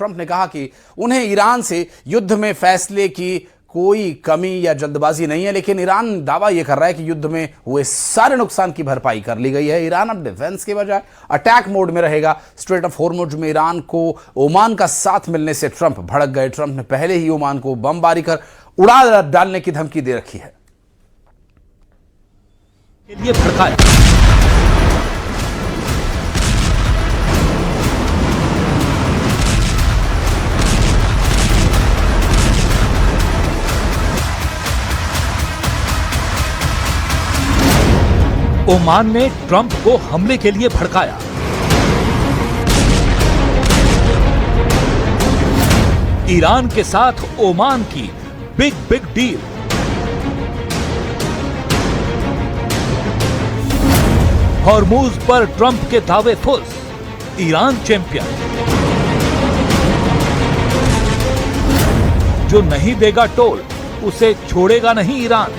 Trump ने कहा कि उन्हें ईरान से युद्ध में फैसले की कोई कमी या जल्दबाजी नहीं है, लेकिन ईरान दावा यह कर रहा है कि युद्ध में हुए सारे नुकसान की भरपाई कर ली गई है। ईरान अब डिफेंस के बजाय अटैक मोड में रहेगा। स्ट्रेट ऑफ हॉर्मुज़ में ईरान को ओमान का साथ मिलने से ट्रंप भड़क गए। ट्रंप ने पहले ही ओमान को बमबारी कर उड़ा डालने की धमकी दे रखी है। लिए भड़काया। ओमान ने ट्रंप को हमले के लिए भड़काया। ईरान के साथ ओमान की बिग डील। हॉर्मुज़ पर ट्रंप के दावे फुस। Iran champion. जो नहीं देगा टोल उसे छोड़ेगा नहीं ईरान।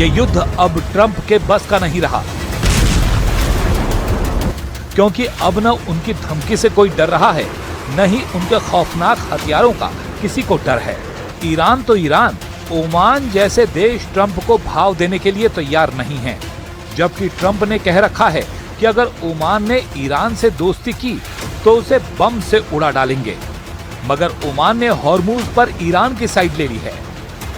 ये युद्ध अब ट्रंप के बस का नहीं रहा, क्योंकि अब न उनकी धमकी से कोई डर रहा है, न ही उनके खौफनाक हथियारों का किसी को डर है। ईरान तो ईरान, ओमान जैसे देश ट्रंप को भाव देने के लिए तैयार नहीं है, जबकि ट्रंप ने कह रखा है कि अगर ओमान ने ईरान से दोस्ती की तो उसे बम से उड़ा डालेंगे। मगर ओमान ने हॉर्मुज़ पर ईरान की साइड ले ली है।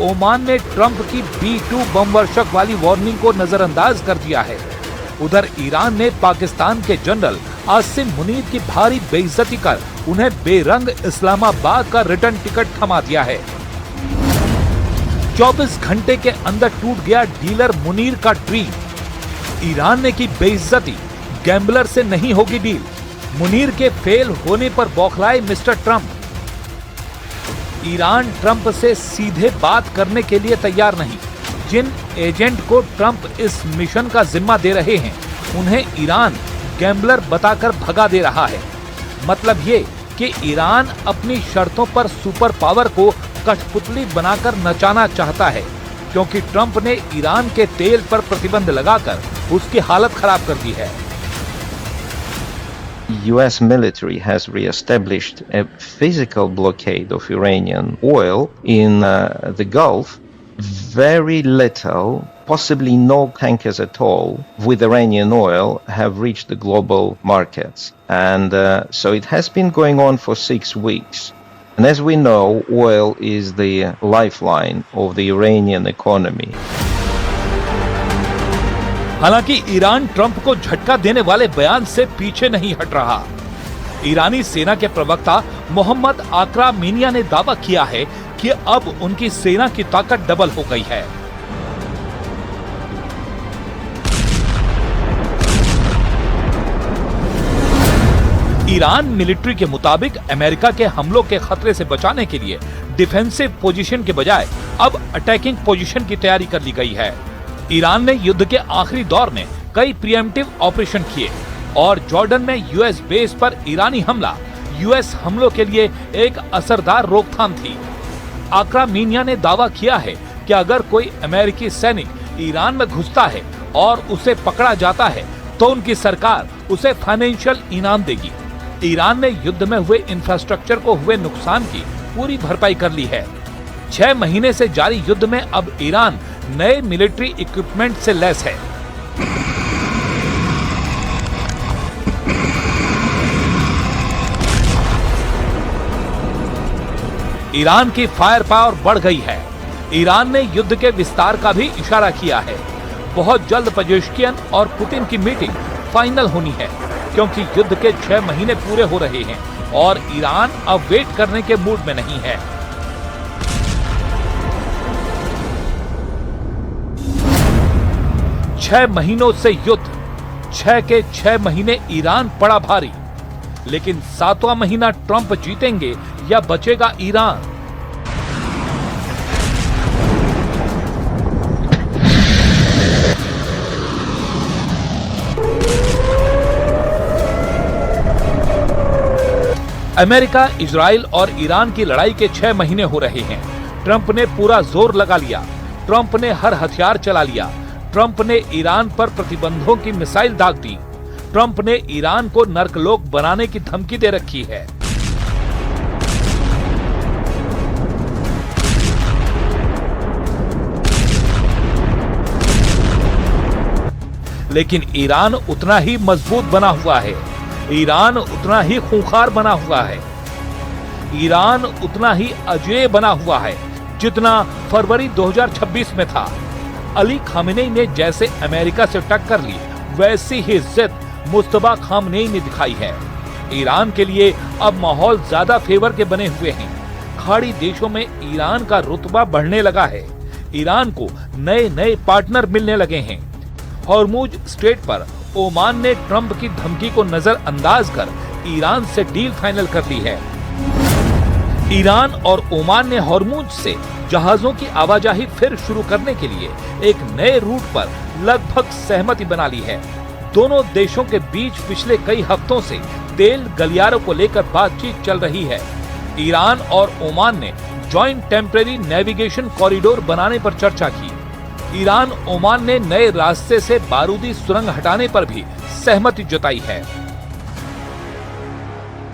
ओमान ने ट्रंप की B-2 बम वर्षक वाली वार्निंग को नजरअंदाज कर दिया है। उधर ईरान ने पाकिस्तान के जनरल आसिम मुनीर की भारी बेइज्जती कर उन्हें बेरंग इस्लामाबाद का रिटर्न टिकट थमा दिया है। 24 घंटे के अंदर टूट गया डीलर मुनीर का ड्रीम। ईरान ने की बेइज्जती, गैम्बलर से नहीं होगी डील। मुनीर के फेल होने पर बौखलाए मिस्टर ट्रंप। ईरान ट्रंप से सीधे बात करने के लिए तैयार नहीं। जिन एजेंट को ट्रंप इस मिशन का जिम्मा दे रहे हैं, उन्हें ईरान गैम्बलर बताकर भगा दे रहा है। मतलब ये कि ईरान अपनी शर्तों पर सुपर पावर को कठपुतली बनाकर नचाना चाहता है, क्योंकि ट्रंप ने ईरान के तेल पर प्रतिबंध लगाकर उसकी हालत खराब कर दी है। US military has re-established a physical blockade of Iranian oil in the Gulf. Very little, possibly no tankers at all with Iranian oil have reached the global markets. And so it has been going on for 6 weeks. And as we know, oil is the lifeline of the Iranian economy. हालांकि Iran Trump को झटका देने वाले बयान से पीछे नहीं हट रहा। ईरानी सेना के प्रवक्ता मोहम्मद आकरा मीनिया ने दावा किया है कि अब उनकी सेना की ताकत डबल हो गई है। ईरान मिलिट्री के मुताबिक अमेरिका के हमलों के खतरे से बचाने के लिए डिफेंसिव पोजीशन के बजाय अब अटैकिंग पोजीशन की तैयारी कर ली गई है। ईरान ने युद्ध के आखिरी दौर में कई प्रिएम्प्टिव ऑपरेशन किए और जॉर्डन में यूएस बेस पर ईरानी हमला यूएस हमलों के लिए एक असरदार रोकथाम थी। आकरा मीनिया ने दावा किया है कि अगर कोई अमेरिकी सैनिक ईरान में घुसता है और उसे पकड़ा जाता है तो उनकी सरकार उसे फाइनेंशियल इनाम देगी। ईरान ने युद्ध में हुए इंफ्रास्ट्रक्चर को हुए नुकसान की पूरी भरपाई कर ली है। 6 महीने से जारी युद्ध में अब ईरान नए मिलिट्री इक्विपमेंट से लैस है। ईरान की फायर पावर बढ़ गई है। ईरान ने युद्ध के विस्तार का भी इशारा किया है। बहुत जल्द पेजेश्कियन और पुतिन की मीटिंग फाइनल होनी है, क्योंकि युद्ध के 6 महीने पूरे हो रहे हैं और ईरान अब वेट करने के मूड में नहीं है। छह महीनों से युद्ध, 6 के 6 महीने ईरान पड़ा भारी, लेकिन 7वां महीना ट्रंप जीतेंगे या बचेगा ईरान? अमेरिका, इजराइल और ईरान की लड़ाई के 6 महीने हो रहे हैं। ट्रंप ने पूरा जोर लगा लिया। ट्रंप ने हर हथियार चला लिया। ट्रंप ने ईरान पर प्रतिबंधों की मिसाइल दाग दी। ट्रंप ने ईरान को नर्कलोक बनाने की धमकी दे रखी है। लेकिन ईरान उतना ही मजबूत बना हुआ है, ईरान उतना ही खूंखार बना हुआ है, ईरान उतना ही अजेय बना हुआ है जितना फरवरी 2026 में था। अली खामेनेई ने जैसे अमेरिका से टक्कर ली, वैसी ही जिद मुस्तफा खामेनेई ने दिखाई है। ईरान के लिए अब माहौल ज्यादा फेवर के बने हुए हैं। खाड़ी देशों में ईरान का रुतबा बढ़ने लगा है। ईरान को नए नए पार्टनर मिलने लगे हैं। हॉर्मुज स्ट्रेट पर ओमान ने ट्रंप की धमकी को नजरअंदाज कर ईरान से डील फाइनल कर ली है। ईरान और ओमान ने हॉर्मुज से जहाजों की आवाजाही फिर शुरू करने के लिए एक नए रूट पर लगभग सहमति बना ली है। दोनों देशों के बीच पिछले कई हफ्तों से तेल गलियारों को लेकर बातचीत चल रही है। ईरान और ओमान ने जॉइंट टेम्परेरी नेविगेशन कॉरिडोर बनाने पर चर्चा की। ईरान ओमान ने नए रास्ते से बारूदी सुरंग हटाने पर भी सहमति जताई है।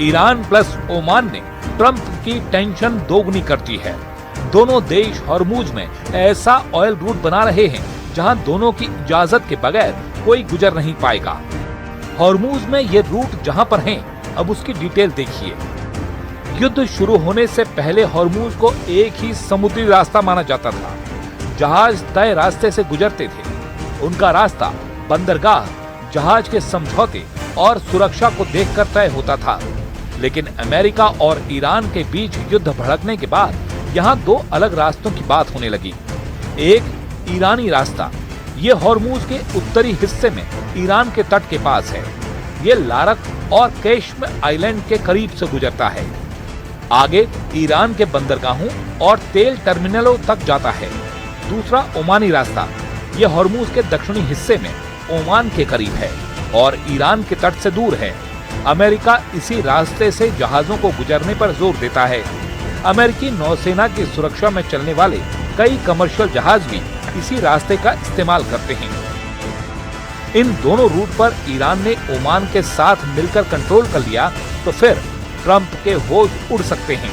ईरान प्लस ओमान ने ट्रंप की टेंशन दोगुनी कर दी है। दोनों देश हॉर्मुज में ऐसा ऑयल रूट बना रहे हैं जहां दोनों की इजाजत के बगैर कोई गुजर नहीं पाएगा। हॉर्मुज में ये रूट जहां पर हैं, अब उसकी डिटेल देखिए। युद्ध शुरू होने से पहले हॉर्मुज को एक ही समुद्री रास्ता माना जाता था। जहाज तय रास्ते से गुजरते थे। उनका रास्ता बंदरगाह, जहाज के समझौते और सुरक्षा को देखकर तय होता था। लेकिन अमेरिका और ईरान के बीच युद्ध भड़कने के बाद यहाँ दो अलग रास्तों की बात होने लगी। एक ईरानी रास्ता, ये हॉर्मुज के उत्तरी हिस्से में ईरान के तट के पास है। ये लारक और केश्म आइलैंड के करीब से गुजरता है। आगे ईरान के बंदरगाहों और तेल टर्मिनलों तक जाता है। दूसरा ओमानी रास्ता, ये हॉर्मुज के दक्षिणी हिस्से में ओमान के करीब है और ईरान के तट से दूर है। अमेरिका इसी रास्ते से जहाजों को गुजरने पर जोर देता है। अमेरिकी नौसेना की सुरक्षा में चलने वाले कई कमर्शियल जहाज भी इसी रास्ते का इस्तेमाल करते हैं। इन दोनों रूट पर ईरान ने ओमान के साथ मिलकर कंट्रोल कर लिया तो फिर ट्रंप के होश उड़ सकते हैं।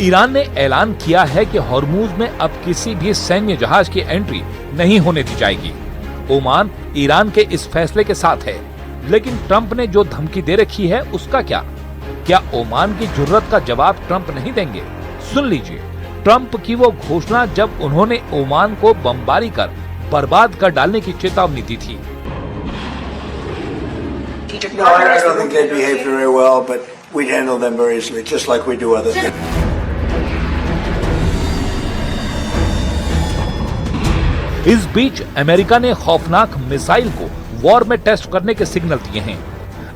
ईरान ने ऐलान किया है कि हॉर्मुज में अब किसी भी सैन्य जहाज की एंट्री नहीं होने दी जाएगी। ओमान ईरान के इस फैसले के साथ है, लेकिन ट्रंप ने जो धमकी दे रखी है उसका क्या? क्या ओमान की जुर्रत का जवाब ट्रंप नहीं देंगे? सुन लीजिए ट्रंप की वो घोषणा जब उन्होंने ओमान को बमबारी कर बर्बाद कर डालने की चेतावनी दी थी। No, I don't think they behaved very well, but we'd handle them very easily, just like we do other things. इस बीच अमेरिका ने खौफनाक मिसाइल को वॉर में टेस्ट करने के सिग्नल दिए हैं।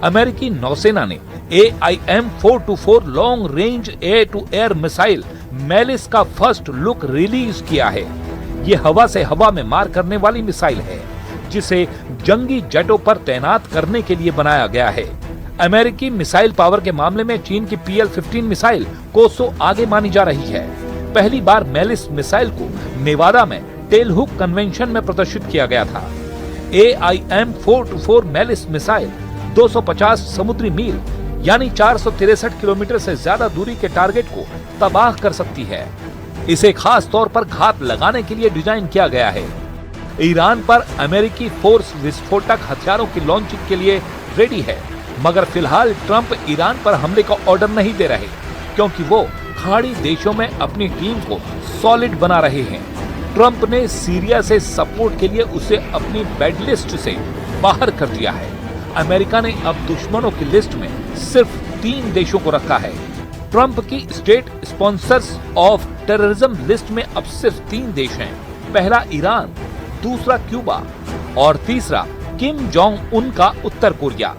अमेरिकी नौसेना ने AIM-424 long range air to air missile मेलिस का फर्स्ट लुक रिलीज किया है। ये हवा से हवा में मार करने वाली मिसाइल है, जिसे जंगी जेटों पर तैनात करने के लिए बनाया गया है। अमेरिकी मिसाइल पावर के मामले में चीन की PL-15 मिसाइल कोसों आगे मानी जा रही है। पहली बार मेलिस मिसाइल को नेवादा में टेलहुक कन्वेंशन में प्रदर्शित किया गया था। AIM-424 मेलिस मिसाइल 250 समुद्री मील यानी 463 किलोमीटर से ज्यादा दूरी के टारगेट को तबाह कर सकती है। इसे खास तौर पर घात लगाने के लिए डिजाइन किया गया है। ईरान पर अमेरिकी फोर्स विस्फोटक हथियारों की लॉन्चिंग के लिए रेडी है, मगर फिलहाल ट्रंप ईरान पर हमले का ऑर्डर नहीं दे रहे, क्योंकि वो खाड़ी देशों में अपनी टीम को सॉलिड बना रहे हैं। ट्रंप ने सीरिया से सपोर्ट के लिए उसे अपनी बेड लिस्ट से बाहर कर दिया है। अमेरिका ने अब दुश्मनों की लिस्ट में सिर्फ 3 देशों को रखा है। ट्रंप की state sponsors of terrorism list में अब सिर्फ 3 देश हैं। पहला ईरान, दूसरा क्यूबा और तीसरा किम जोंग उन का उत्तर कोरिया।